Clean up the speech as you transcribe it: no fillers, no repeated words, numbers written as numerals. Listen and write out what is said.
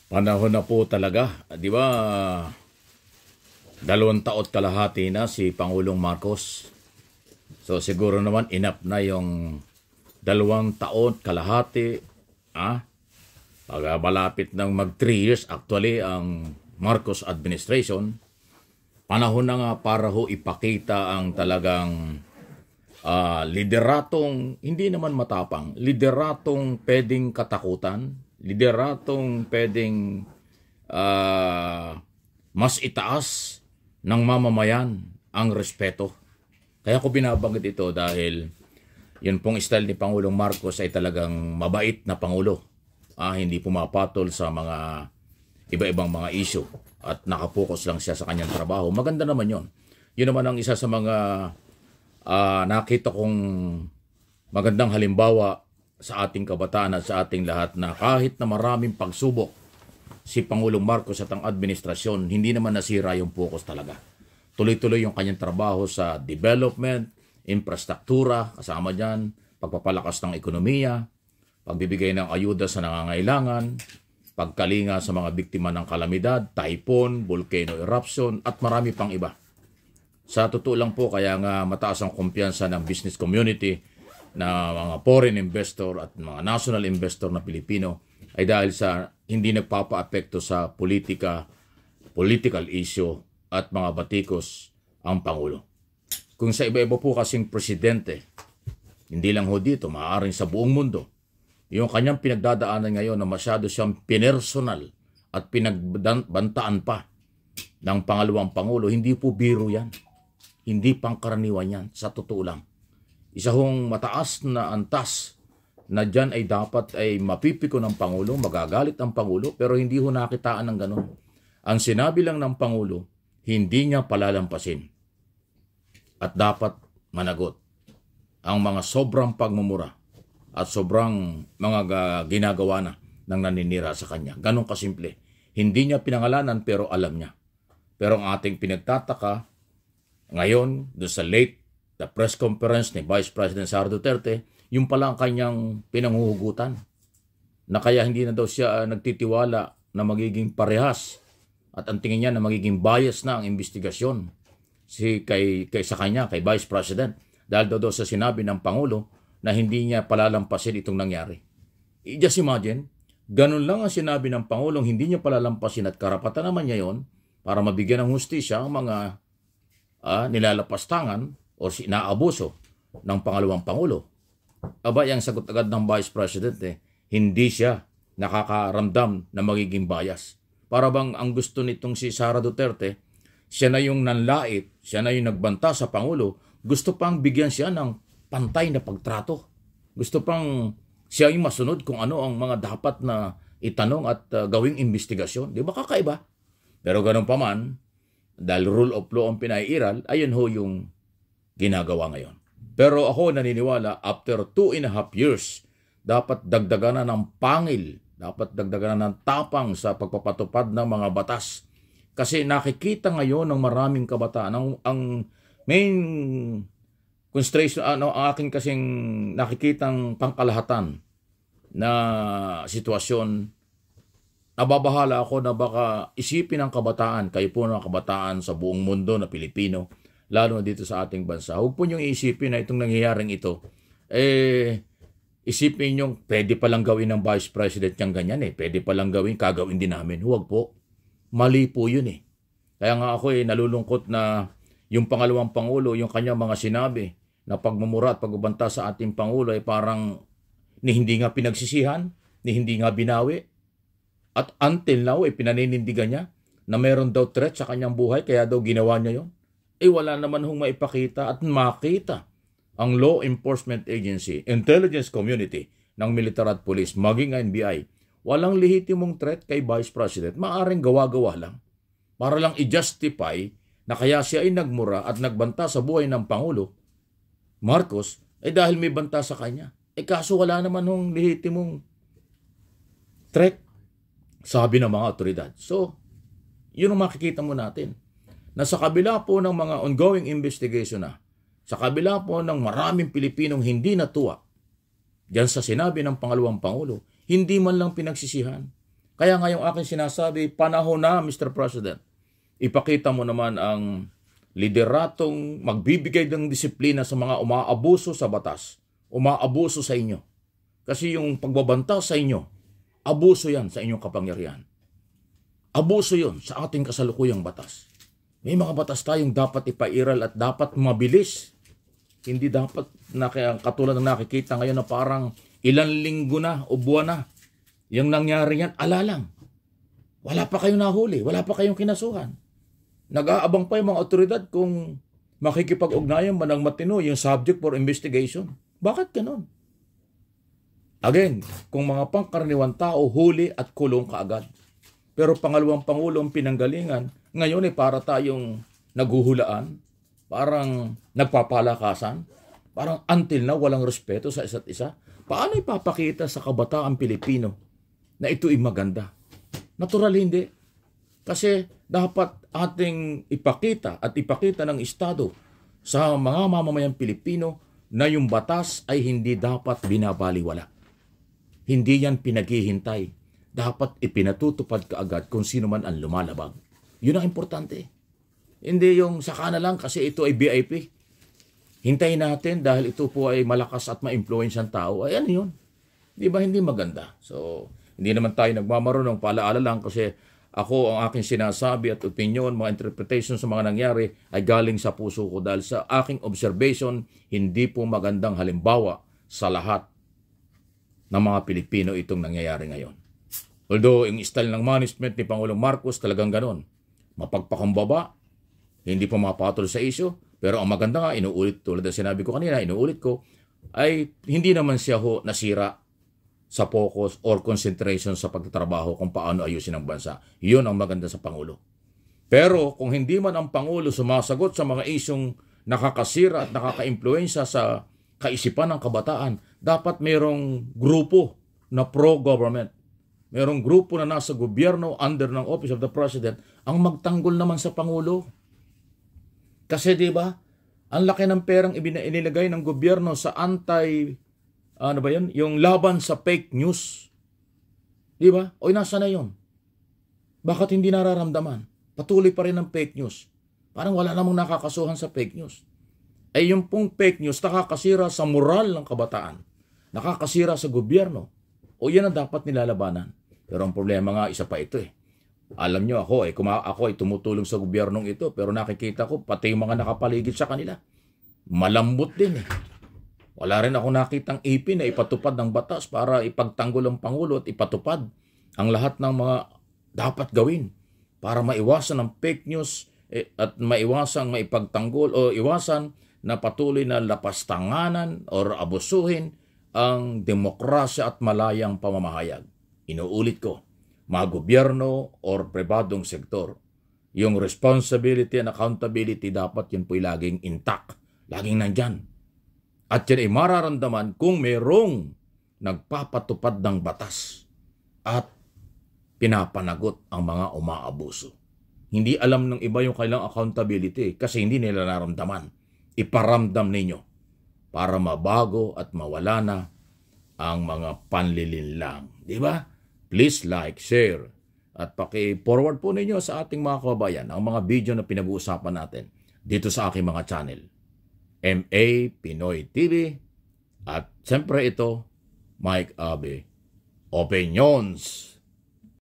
Panahon na po talaga, di ba? 2 taon kalahati na si Pangulong Marcos. So siguro naman enough na yung 2 taon kalahati. Pag malapit ng mag 3 years actually ang Marcos administration, panahon na nga para ho ipakita ang talagang lideratong, hindi naman matapang, lideratong pwedeng katakutan, lideratong pwedeng mas itaas ng mamamayan ang respeto. Kaya ko binabanggit ito dahil yun pong style ni Pangulong Marcos ay talagang mabait na Pangulo. Hindi pumapatol sa mga iba-ibang mga issue at nakapokus lang siya sa kanyang trabaho. Maganda naman yun. Yun naman ang isa sa mga nakita kong magandang halimbawa sa ating kabataan at sa ating lahat na kahit na maraming pagsubok si Pangulong Marcos at ang administrasyon, hindi naman nasira yung focus talaga. Tuloy-tuloy yung kanyang trabaho sa development, infrastruktura, kasama dyan, pagpapalakas ng ekonomiya, pagbibigay ng ayuda sa nangangailangan, pagkalinga sa mga biktima ng kalamidad, typhoon, volcano eruption, at marami pang iba. Sa totoo lang po, kaya nga mataas ang kumpiyansa ng business community na mga foreign investor at mga national investor na Pilipino ay dahil sa hindi nagpapa-apekto sa political issue at mga batikos ang Pangulo. Kung sa iba-iba po kasing presidente, hindi lang ho dito, maaaring sa buong mundo, yung kanyang pinagdadaanan ngayon na masyado siyang pinersonal at pinagbantaan pa ng pangalawang Pangulo, hindi po biro yan. Hindi pangkaraniwan yan, sa totoo lang. Isa hong mataas na antas na dyan ay dapat ay mapipiko ng Pangulo, magagalit ang Pangulo, pero hindi ho nakitaan ng ganun. Ang sinabi lang ng Pangulo, hindi niya palalampasin. At dapat managot ang mga sobrang pagmumura at sobrang mga ginagawa na ng naninira sa kanya. Ganon kasimple. Hindi niya pinangalanan pero alam niya. Pero ang ating pinagtataka ngayon, doon sa the press conference ni Vice President Sara Duterte, yung pala ang kanyang pinanghuhugutan. Na kaya hindi na daw siya nagtitiwala na magiging parehas at ang tingin niya na magiging bias na ang investigasyon sa kanya, kay Vice President. Dahil daw sa sinabi ng Pangulo na hindi niya palalampasin itong nangyari. Just imagine, ganun lang ang sinabi ng Pangulong hindi niya palalampasin at karapatan naman niya yon para mabigyan ng hustisya ang mga nilalapastangan o inaabuso ng pangalawang Pangulo. Yung sagot agad ng Vice President, hindi siya nakakaramdam na magiging bias. Para bang ang gusto nitong si Sara Duterte, siya na yung nanlait, siya na yung nagbanta sa Pangulo, gusto pang bigyan siya ng pantay na pagtrato. Gusto pang siya yung masunod kung ano ang mga dapat na itanong at gawing investigasyon. Di ba kakaiba? Pero ganun pa man, dahil rule of law ang pinaiiral, ayun ho yung ginagawa ngayon. Pero ako naniniwala, after 2.5 years, dapat dagdagan na ng pangil, dapat dagdagan na ng tapang sa pagpapatupad ng mga batas. Kasi nakikita ngayon ng maraming kabataan, ang main constration, ang aking kasing nakikitang pangkalahatan na sitwasyon, nababahala ako na baka isipin ng kabataan, kayo po ng kabataan sa buong mundo na Pilipino, lalo na dito sa ating bansa. Huwag po niyong isipin na itong nangyayaring ito, isipin niyong pwede palang gawin ng Vice President niyang ganyan pwede palang gawin, kagawin din namin. Huwag po. Mali po yun Kaya nga ako nalulungkot na yung pangalawang Pangulo, yung kanyang mga sinabi na pagmumura at pagbabanta sa ating Pangulo ay parang hindi nga pinagsisihan, hindi nga binawi. At until now, pinaninindigan niya na meron daw threat sa kanyang buhay, kaya daw ginawa niya yon. Wala naman hong maipakita at makita ang law enforcement agency, intelligence community ng military at police, maging NBI. Walang lehitimong threat kay Vice President. Maaring gawa-gawa lang. Para lang i-justify na kaya siya ay nagmura at nagbanta sa buhay ng Pangulo Marcos, dahil may banta sa kanya. Kaso wala naman hong lehitimong threat, sabi ng mga otoridad. So, yun ang makikita mo natin. Na sa kabila po ng mga ongoing investigation sa kabila po ng maraming Pilipinong hindi natuwa diyan sa sinabi ng pangalawang Pangulo, hindi man lang pinagsisihan, Kaya ngayong aking sinasabi, panahon na, Mr. President, ipakita mo naman ang lideratong magbibigay ng disiplina sa mga umaabuso sa batas, umaabuso sa inyo. Kasi yung pagbabanta sa inyo, abuso yan sa inyong kapangyarihan. Abuso yon sa ating kasalukuyang batas. May mga batas tayong dapat ipairal at dapat mabilis. Hindi dapat katulad ng nakikita ngayon na parang ilang linggo na o buwan na. Yung nangyari yan, alalang. Wala pa kayong nahuli, wala pa kayong kinasuhan. Nag-aabang pa yung mga otoridad kung makikipag-ugnayan man ng matino yung subject for investigation. Bakit ganon? Again, kung mga pangkaraniwan tao, huli at kulong kaagad. Pero pangalawang pangulo ang pinanggalingan, ngayon ay para tayong naghuhulaan, parang nagpapalakasan, parang until now walang respeto sa isa't isa. Paano ipapakita sa kabataang Pilipino na ito'y maganda? Natural hindi. Kasi dapat ating ipakita at ipakita ng Estado sa mga mamamayang Pilipino na yung batas ay hindi dapat binabaliwala. Hindi yan pinaghihintay. Dapat ipinatutupad kaagad kung sino man ang lumalabag. Yun ang importante. Hindi yung saka na lang kasi ito ay VIP. Hintayin natin dahil ito po ay malakas at ma-influensyang tao. Ay ano yun? Di ba hindi maganda? So, hindi naman tayo nagmamarunong, paalaala lang kasi ako ang aking sinasabi at opinion, mga interpretation sa mga nangyari ay galing sa puso ko dahil sa aking observation, hindi po magandang halimbawa sa lahat ng mga Pilipino itong nangyayari ngayon. Although, yung style ng management ni Pangulong Marcos talagang ganon. Mapagpakumbaba, hindi po mapatol sa isyo, pero ang maganda nga, inuulit, tulad ng sinabi ko kanina, inuulit ko, ay hindi naman siya nasira sa focus or concentration sa pagtatrabaho kung paano ayusin ang bansa. Yun ang maganda sa Pangulo. Pero kung hindi man ang Pangulo sumasagot sa mga isyong nakakasira at nakaka-impluensya sa kaisipan ng kabataan, dapat mayroong grupo na pro-government. Mayroong grupo na nasa gobyerno under ng Office of the President ang magtanggol naman sa Pangulo. Kasi di ba, ang laki ng perang inilagay ng gobyerno sa yung laban sa fake news. Di ba? O nasa na yun? Bakit hindi nararamdaman? Patuloy pa rin ang fake news. Parang wala namang nakakasuhan sa fake news. Ay yung pong fake news nakakasira sa moral ng kabataan. Nakakasira sa gobyerno. O yan ang dapat nilalabanan. Pero ang problema nga, isa pa ito eh. Alam nyo ako ay tumutulong sa gobyernong ito, pero nakikita ko pati yung mga nakapaligid sa kanila. Malambot din eh. Wala rin ako nakitang ipin na ipatupad ng batas para ipagtanggol ang Pangulo at ipatupad ang lahat ng mga dapat gawin para maiwasan ang fake news at maiwasan maipagtanggol o iwasan na patuloy na lapastanganan o abusuhin ang demokrasya at malayang pamamahayag. Inuulit ko, mga gobyerno or pribadong sektor, yung responsibility and accountability dapat yun po'y laging intact, laging nandyan. At yan ay mararamdaman kung mayroong nagpapatupad ng batas at pinapanagot ang mga umaabuso. Hindi alam ng iba yung kailang accountability kasi hindi nila naramdaman. Iparamdam ninyo para mabago at mawala na ang mga panlilinlang. Di ba? Please like, share, at paki-forward po ninyo sa ating mga kababayan ang mga video na pinag-uusapan natin dito sa aking mga channel. MA Pinoy TV at siyempre ito, Mike Abe Opinions.